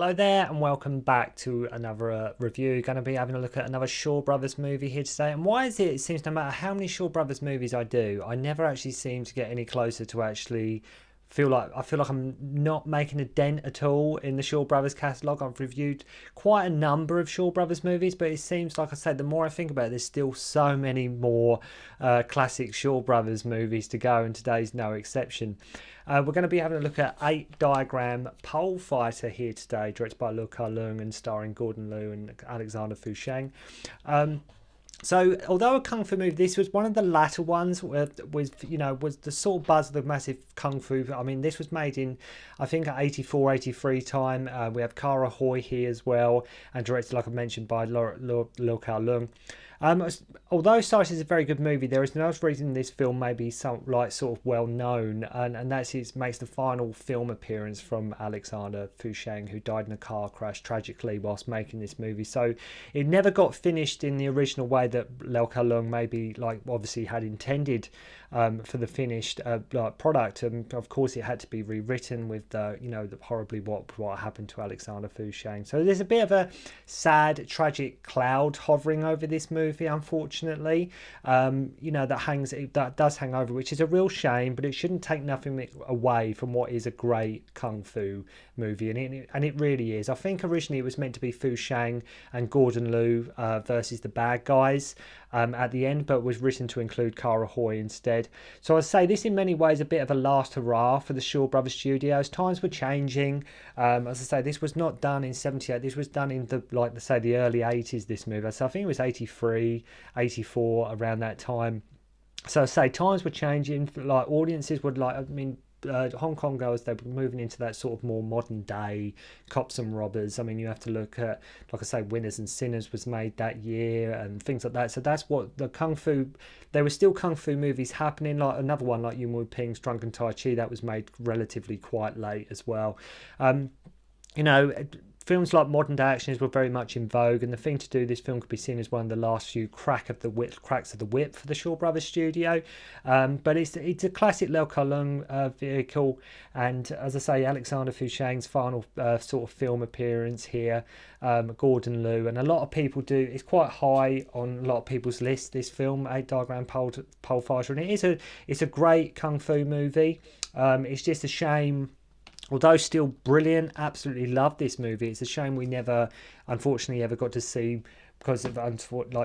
Hello there and welcome back to another review. Going to be having a look at another Shaw Brothers movie here today. And why is it? It seems no matter how many Shaw Brothers movies I do, I never actually seem to get any closer to actually I feel like I'm not making a dent at all in the Shaw Brothers catalogue. I've reviewed quite a number of Shaw Brothers movies, but it seems like I said, the more I think about it, there's still so many more classic Shaw Brothers movies to go, and today's no exception. We're going to be having a look at 8 Diagram Pole Fighter here today, directed by Kar-leung and starring Gordon Liu and Alexander Fu Sheng. So, although a kung fu movie, this was one of the latter ones was the sort of buzz of the massive kung fu. I mean, this was made in, I think, 84, 83 time. We have Kara Hui here as well, and directed, like I mentioned, by Kar-leung. Although Cyrus is a very good movie, there is no reason this film may be sort of well known, and that's it makes the final film appearance from Alexander Fu Sheng, who died in a car crash tragically whilst making this movie. So it never got finished in the original way that Kar-leung maybe obviously had intended for the finished product, and of course it had to be rewritten with horribly what happened to Alexander Fu Sheng. So there's a bit of a sad, tragic cloud hovering over this movie, unfortunately. That does hang over, which is a real shame, but it shouldn't take nothing away from what is a great kung fu movie, and it really is. I think originally it was meant to be Fu Sheng and Gordon Liu versus the bad guys at the end, but was written to include Kara Hui instead. So I'd say this in many ways a bit of a last hurrah for the Shaw Brothers Studios. Times were changing. As I say, this was not done in 78. This was done in the early 80s, this movie. So I think it was 83, 84, around that time. So I say times were changing. Audiences would Hong Kong goers, they were moving into that sort of more modern day cops and robbers. I mean, you have to look at, like I say, Winners and Sinners was made that year and things like that. So that's what the kung fu, there were still kung fu movies happening, like another one like Yuen Wu Ping's Drunken Tai Chi, that was made relatively quite late as well. Films like modern day actions were very much in vogue, and the thing to do, this film could be seen as one of the last few cracks of the whip for the Shaw Brothers studio. But it's a classic Kar-leung vehicle, and as I say, Alexander Fu Sheng's final sort of film appearance here, Gordon Liu, and a lot of people do. It's quite high on a lot of people's list, this film, 8 Diagram Pole Fighter, and it's a great kung fu movie. It's just a shame. Although still brilliant, absolutely loved this movie. It's a shame we never, unfortunately, ever got to see, because of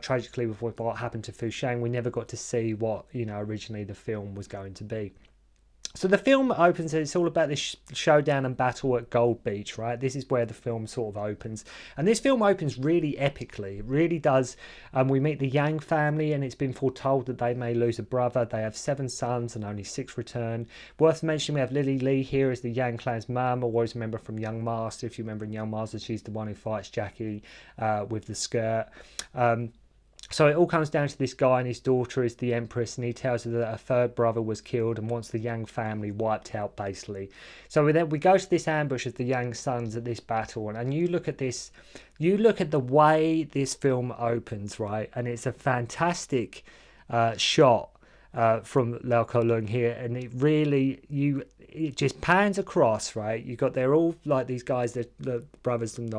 tragically with what happened to Fu Sheng, we never got to see what originally the film was going to be. So the film opens, and it's all about this showdown and battle at Gold Beach, right? This is where the film sort of opens. And this film opens really epically. It really does. We meet the Yang family, and it's been foretold that they may lose a brother. They have 7 sons and only 6 return. Worth mentioning, we have Lily Lee here as the Yang clan's mum, always remember from Young Master. If you remember in Young Master, she's the one who fights Jackie with the skirt. So it all comes down to this guy, and his daughter is the Empress, and he tells her that a 3rd brother was killed and wants the Yang family wiped out, basically. So we go to this ambush of the Yang sons at this battle, and you look at this, you look at the way this film opens, right? And it's a fantastic shot from Kar-leung here, and it just pans across, right? They're all like these guys, the brothers and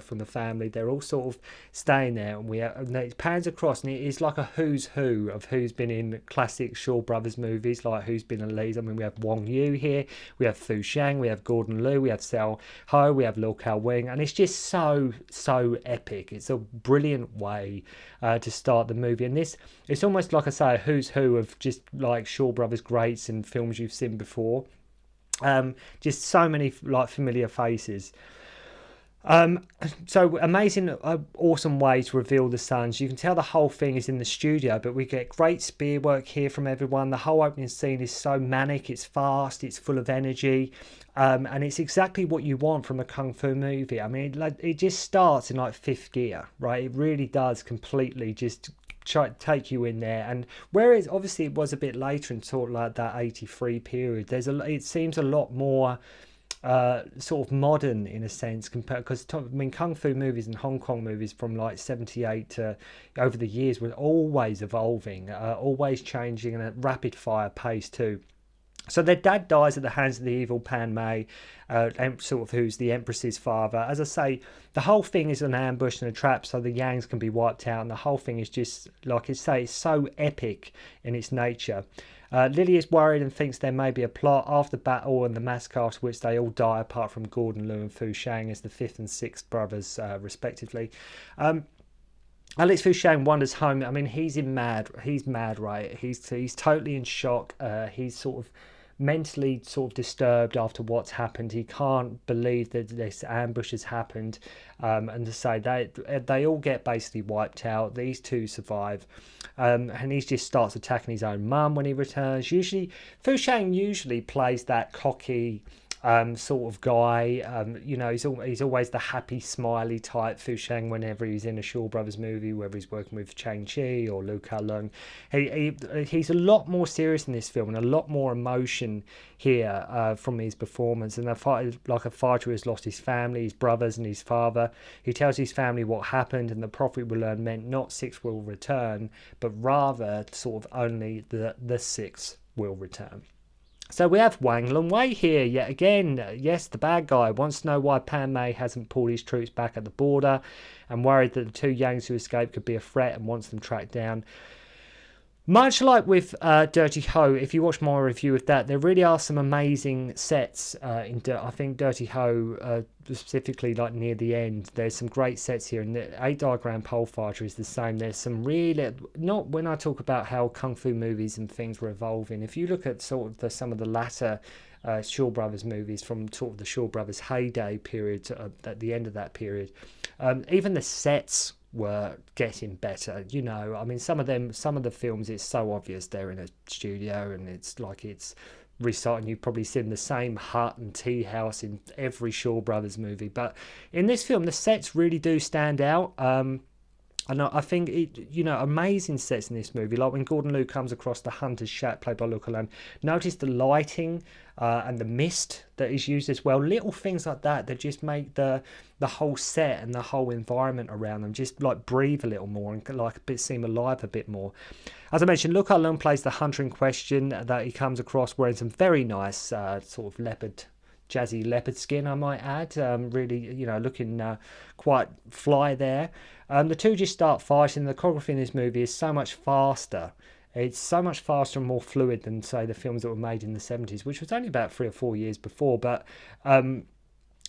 from the family, they're all sort of staying there, and it pans across, and it is like a who's who of who's been in classic Shaw Brothers movies, like who's been in leads. I mean, we have Wang Yu here, we have Fu Sheng, we have Gordon Liu, we have Xiao Ho, we have Liu Kao-wing, and it's just so epic. It's a brilliant way to start the movie, and it's almost like I say, a who's who of just like Shaw Brothers greats and films you've seen before. Just so many familiar faces. So amazing, awesome way to reveal the sons. You can tell the whole thing is in the studio, but we get great spear work here from everyone. The whole opening scene is so manic, it's fast, it's full of energy, and it's exactly what you want from a kung fu movie. I mean, it just starts in 5th gear, right? It really does completely just try to take you in there. And whereas obviously it was a bit later in sort of like that 83 period, it seems a lot more sort of modern in a sense, compared, because kung fu movies and Hong Kong movies from 78 to over the years were always evolving, always changing, and at rapid fire pace too. So their dad dies at the hands of the evil Pan Mei, sort of who's the Empress's father. As I say, the whole thing is an ambush and a trap so the Yangs can be wiped out, and the whole thing is just, like I say, it's so epic in its nature. Lily is worried and thinks there may be a plot after battle and the massacre after which they all die apart from Gordon Liu and Fu Sheng as the fifth and sixth brothers, respectively. Alex Fu Sheng wanders home. I mean, he's mad, right? He's totally in shock. He's sort of mentally sort of disturbed after what's happened. He can't believe that this ambush has happened, and to say they all get basically wiped out. These two survive, and he just starts attacking his own mum when he returns. Usually Fu Sheng usually plays that cocky sort of guy. He's always the happy, smiley type, Fu Sheng, whenever he's in a Shaw Brothers movie, whether he's working with Chang-Chi or Lu Kar-leung. He's a lot more serious in this film and a lot more emotion here from his performance. And like a fighter who has lost his family, his brothers and his father. He tells his family what happened, and the prophet we learn meant not six will return, but rather sort of only the six will return. So we have Wang Lung-wei here yet again. Yes, the bad guy wants to know why Pan Mei hasn't pulled his troops back at the border, and worried that the two Yangs who escaped could be a threat and wants them tracked down. Much like with Dirty Ho, if you watch my review of that, there really are some amazing sets I think Dirty Ho, specifically like near the end, there's some great sets here, and the 8 Diagram Pole Fighter is the same. There's some really, not when I talk about how Kung Fu movies and things were evolving, if you look at sort of some of the latter Shaw Brothers movies from sort of the Shaw Brothers heyday period at the end of that period, even the sets were getting better. I mean, some of the films, it's so obvious they're in a studio, and it's like it's recycling. You've probably seen the same hut and tea house in every Shaw Brothers movie, but in this film the sets really do stand out. And I think amazing sets in this movie, like when Gordon Liu comes across the hunter's shack played by Lu Kar-leung. Notice the lighting and the mist that is used as well. Little things like that just make the whole set and the whole environment around them just like breathe a little more and like seem alive a bit more. As I mentioned, Lu Kar-leung plays the hunter in question that he comes across wearing some very nice sort of jazzy leopard skin, I might add. Really, looking quite fly there. The two just start fighting. The choreography in this movie is so much faster. It's so much faster and more fluid than, say, the films that were made in the 70s, which was only about 3 or 4 years before. But in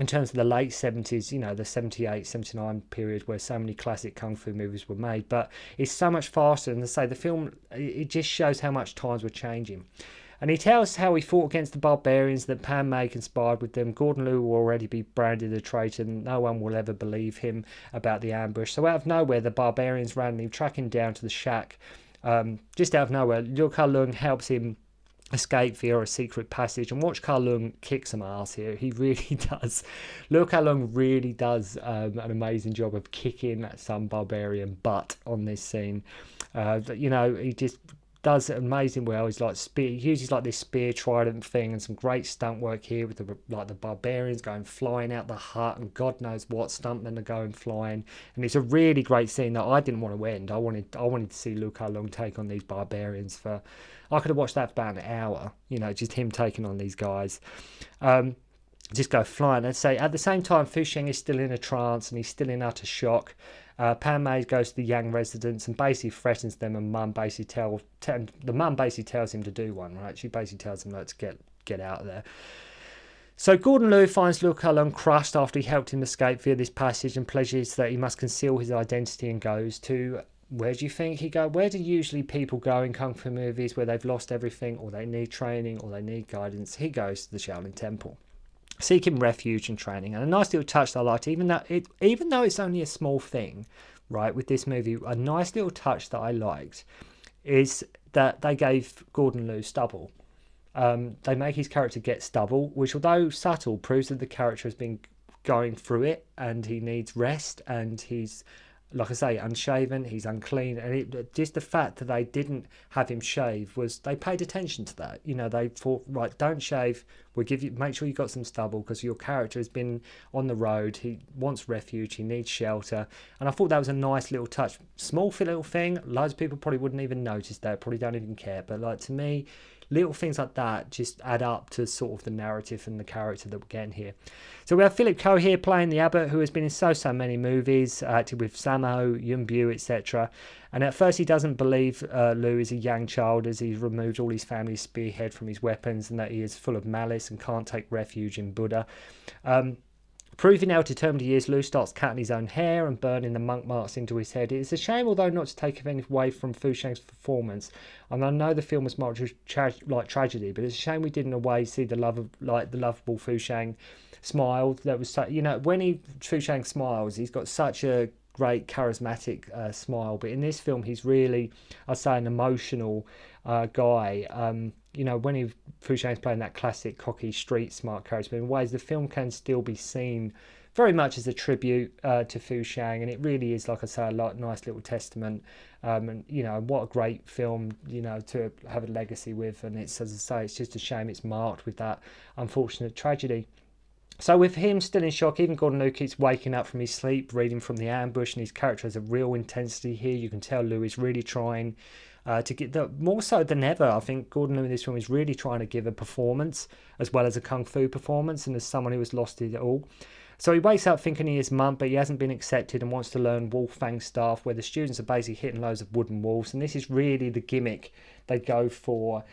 terms of the late 70s, the 78, 79 period where so many classic Kung Fu movies were made. But it's so much faster. And to say, the film, it just shows how much times were changing. And he tells how he fought against the barbarians, that Pan Mei conspired with them. Gordon Liu will already be branded a traitor, and no one will ever believe him about the ambush. So out of nowhere, the barbarians randomly track him down to the shack. Just out of nowhere, Lu Kar-leung helps him escape via a secret passage, and watch Kar-leung kick some ass here. He really does. Lu Kar-leung really does an amazing job of kicking some barbarian butt on this scene. He just does it amazing well. He's like he uses like this spear trident thing, and some great stunt work here with the barbarians going flying out the hut, and God knows what stuntmen are going flying. And it's a really great scene that I didn't want to end. I wanted to see Lu Kar-leung take on these barbarians for. I could have watched that for about an hour. Just him taking on these guys. Just go flying. I'd say at the same time, Fu Sheng is still in a trance and he's still in utter shock. Pan Mei goes to the Yang residence and basically threatens them, and Mum basically tells him to do one, right? She basically tells him, let's get out of there. So Gordon Liu finds Lu Kar-leung crushed after he helped him escape via this passage, and pledges that he must conceal his identity, and goes to, where do you think he go? Where do usually people go in Kung Fu movies where they've lost everything, or they need training, or they need guidance? He goes to the Shaolin Temple, seeking refuge and training. And a nice little touch that I liked, even though it's only a small thing, right, with this movie, a nice little touch that I liked is that they gave Gordon Liu stubble. They make his character get stubble, which, although subtle, proves that the character has been going through it and he needs rest, and he's, like I say, unshaven, he's unclean, and just the fact that they didn't have him shave they paid attention to that. They thought, right, don't shave, we'll give you, make sure you got some stubble because your character has been on the road. He wants refuge. He needs shelter. And I thought that was a nice little touch. Small little thing. Loads of people probably wouldn't even notice that. Probably don't even care. But like to me, little things like that just add up to sort of the narrative and the character that we're getting here. So we have Philip Ko here playing the Abbot, who has been in so many movies, acted with Sammo, Yun Bu, etc. And at first he doesn't believe Lu is a Yang child, as he's removed all his family's spearhead from his weapons and that he is full of malice and can't take refuge in Buddha. Proving how determined he is, Lu starts cutting his own hair and burning the monk marks into his head. It is a shame, although not to take anything away from Fu Sheng's performance. And I know the film was marked like tragedy, but it's a shame we didn't in a way see the lovable Fu Sheng smile. That was so, when Fu Sheng smiles, he's got such a great charismatic smile. But in this film, he's really, I'd say, an emotional guy. When Fu Sheng's playing that classic cocky street smart character, but in ways the film can still be seen very much as a tribute to Fu Sheng, and it really is, like I say, a nice little testament. And what a great film, to have a legacy with. And it's, as I say, it's just a shame it's marked with that unfortunate tragedy. So with him still in shock, even Gordon Liu keeps waking up from his sleep, reading from the ambush, and his character has a real intensity here. You can tell Liu is really trying to get more so than ever. I think Gordon Liu in this film is really trying to give a performance as well as a kung fu performance, and as someone who has lost it all. So he wakes up thinking he is monk, but he hasn't been accepted and wants to learn Wolf Fang staff, where the students are basically hitting loads of wooden wolves. And this is really the gimmick they go for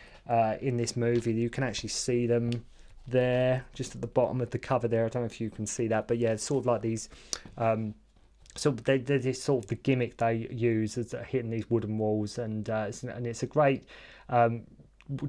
in this movie. You can actually see them there, just at the bottom of the cover there. I don't know if you can see that, but yeah, it's sort of like these. So they're sort of the gimmick they use as hitting these wooden walls, and it's a great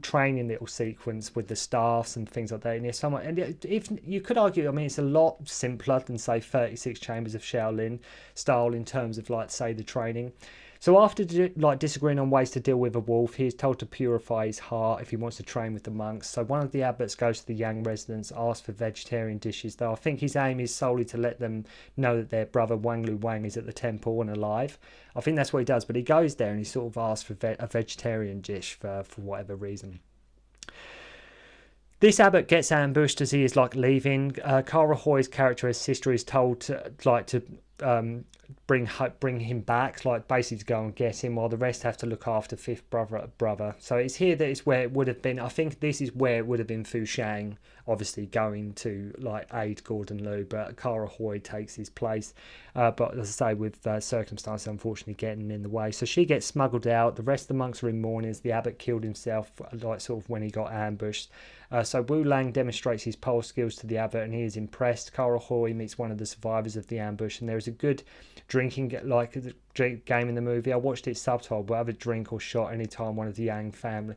training little sequence with the staffs and things like that. And if you could argue, I mean, it's a lot simpler than say 36 Chambers of Shaolin style in terms of like say the training. So after disagreeing on ways to deal with a wolf, he is told to purify his heart if he wants to train with the monks. So one of the abbots goes to the Yang residence, asks for vegetarian dishes, though I think his aim is solely to let them know that their brother Wang is at the temple and alive. I think that's what he does, but he goes there and he sort of asks for a vegetarian dish for whatever reason. This abbot gets ambushed as he is leaving. Kar-leung's character, his sister, is told to bring him back, basically to go and get him, while the rest have to look after fifth brother. So it's here that it's where it would have been. I think this is where it would have been Fu Sheng, obviously going to aid Gordon Liu, but Kar-leung takes his place. But as I say, with circumstances unfortunately getting in the way, so she gets smuggled out. The rest of the monks are in mourning as the abbot killed himself, sort of when he got ambushed. So Wu Lang demonstrates his pole skills to the abbot, and he is impressed. Kar-leung meets one of the survivors of the ambush, and there is a good drinking game in the movie. I watched it subtitled, but have a drink or shot anytime one of the Yang family.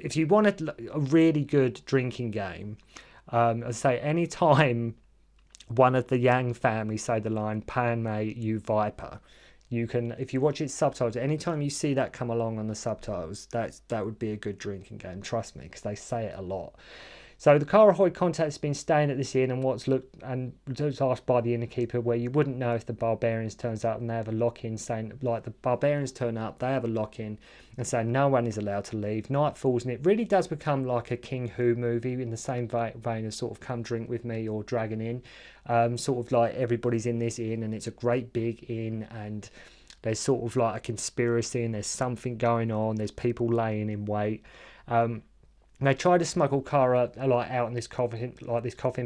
If you wanted a really good drinking game, I'd say anytime one of the Yang family say the line "Pan you viper," you can, if you watch it subtitled, anytime you see that come along on the subtitles, that would be a good drinking game. Trust me, because they say it a lot. So the Kar-leung contact has been staying at this inn, and was asked by the innkeeper where you wouldn't know if the barbarians turns up, and they have a lock-in saying, the barbarians turn up, they have a lock-in and say no one is allowed to leave. Night falls, and it really does become like a King Hu movie in the same vein as sort of Come Drink With Me or Dragon Inn. Sort of like everybody's in this inn, and it's a great big inn, and there's sort of like a conspiracy, and there's something going on. There's people laying in wait. They try to smuggle Kara out in this coffin,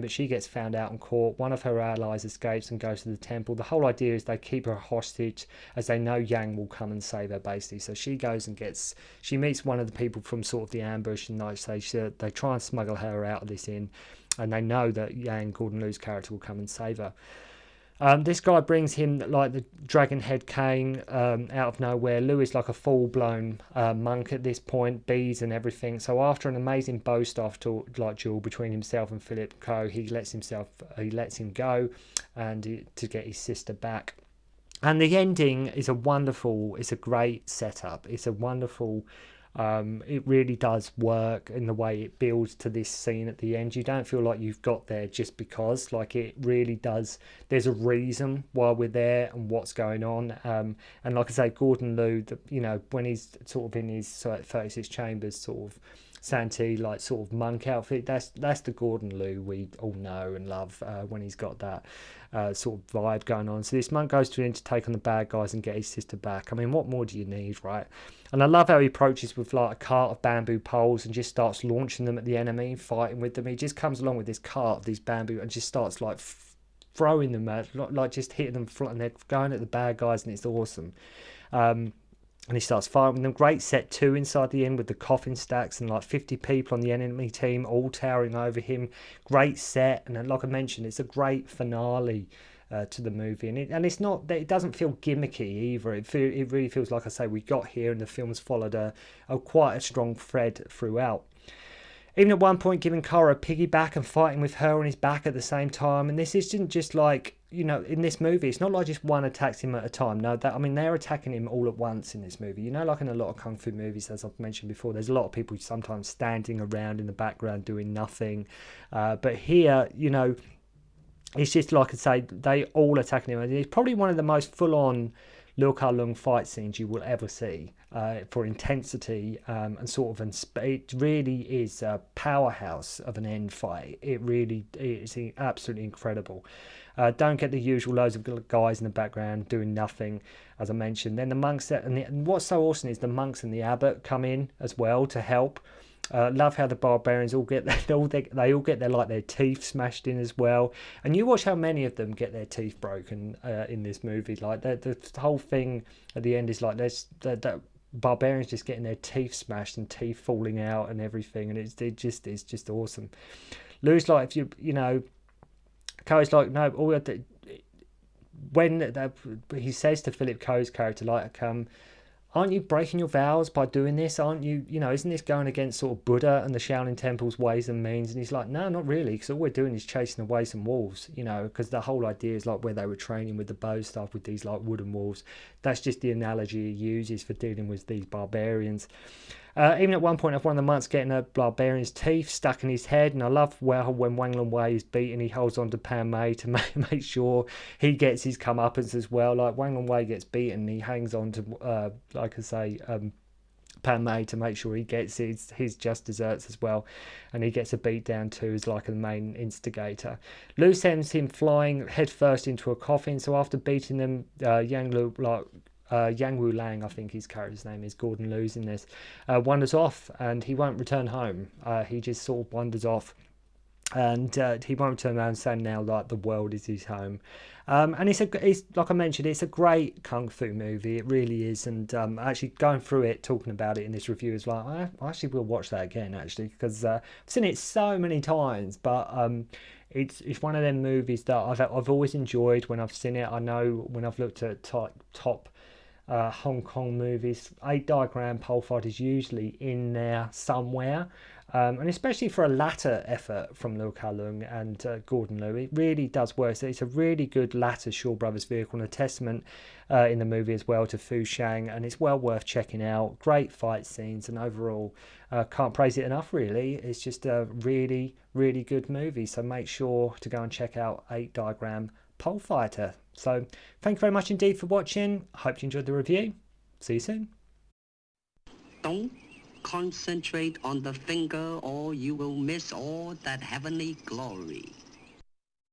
but she gets found out and caught. One of her allies escapes and goes to the temple. The whole idea is they keep her hostage, as they know Yang will come and save her, basically. So she goes and she meets one of the people from sort of the ambush, and they try and smuggle her out of this inn, and they know that Yang, Gordon Liu's character, will come and save her. This guy brings him the dragon head cane out of nowhere. Liu is like a full-blown monk at this point, beads and everything. So after an amazing bow staff duel between himself and Philip Ko, he lets him go and to get his sister back. And the ending is it's a great setup. It's a wonderful. It really does work in the way it builds to this scene at the end. You don't feel like you've got there just because, it really does. There's a reason why we're there and what's going on. And like I say, Gordon Liu, when he's sort of in his 36 chambers sort of Santee like sort of monk outfit. That's the Gordon Liu we all know and love when he's got that sort of vibe going on. So this monk goes to him to take on the bad guys and get his sister back. I mean, what more do you need, right? And I love how he approaches with like a cart of bamboo poles and just starts launching them at the enemy, fighting with them. He just comes along with this cart of these bamboo and just starts like throwing them at, like just hitting them flat, and they're going at the bad guys, and it's awesome. And he starts firing with them. Great set 2 inside the inn with the coffin stacks and like 50 people on the enemy team all towering over him. Great set, and like I mentioned, it's a great finale to the movie, and it's not that it doesn't feel gimmicky either. It really feels like I say we got here, and the film's followed a quite a strong thread throughout. Even at one point giving Kara a piggyback and fighting with her on his back at the same time. And this isn't just like, you know, in this movie, it's not like just one attacks him at a time. No, they're attacking him all at once in this movie. You know, like in a lot of Kung Fu movies, as I've mentioned before, there's a lot of people sometimes standing around in the background doing nothing. But here, you know, it's just like I say, they all attacking him. It's probably one of the most full-on Kar-leung fight scenes you will ever see for intensity and sort of, it really is a powerhouse of an end fight. It really is absolutely incredible. Don't get the usual loads of guys in the background doing nothing, as I mentioned. Then the monks, and what's so awesome is the monks and the abbot come in as well to help. Love how the barbarians all get their teeth smashed in as well, and you watch how many of them get their teeth broken in this movie. Like the whole thing at the end is like there's the barbarians just getting their teeth smashed and teeth falling out and everything, and it's just awesome. Lou's like, if you know, Coe's like, no, all we have to, when he says to Philip Coe's character, like, aren't you breaking your vows by doing this? Aren't you, you know, isn't this going against sort of Buddha and the Shaolin Temple's ways and means? And he's like, no, not really, because all we're doing is chasing away some wolves, you know, because the whole idea is like where they were training with the bow stuff with these like wooden wolves. That's just the analogy he uses for dealing with these barbarians. Even at one point, of one of the monks getting a barbarian's teeth stuck in his head, and I love when Wang Lung-wei is beaten, he holds on to Pan Mei to make sure he gets his comeuppance as well. Like Wang Lung-wei gets beaten, he hangs on to, like I say, Pan Mei to make sure he gets his just desserts as well, and he gets a beat down too as like the main instigator. Liu sends him flying headfirst into a coffin, so after beating them, Yang Wu Lang, I think his character's name is, Gordon Liu's in this, wanders off, and he won't return home. He just sort of wanders off, and he won't turn around saying now like the world is his home. And it's like I mentioned, it's a great kung fu movie. It really is. And actually going through it, talking about it in this review is like, I actually will watch that again actually, because I've seen it so many times. But it's one of them movies that I've always enjoyed when I've seen it. I know when I've looked at top Hong Kong movies, 8 Diagram Pole Fight is usually in there somewhere, and especially for a latter effort from Kar-leung and Gordon Liu, it really does work. So it's a really good latter Shaw Brothers vehicle, and a testament in the movie as well to Fu Shang, and it's well worth checking out. Great fight scenes, and overall can't praise it enough really. It's just a really, really good movie, so make sure to go and check out 8 Diagram Pole Fighter. So thank you very much indeed for watching. I hope you enjoyed the review. See you soon. Don't concentrate on the finger or you will miss all that heavenly glory.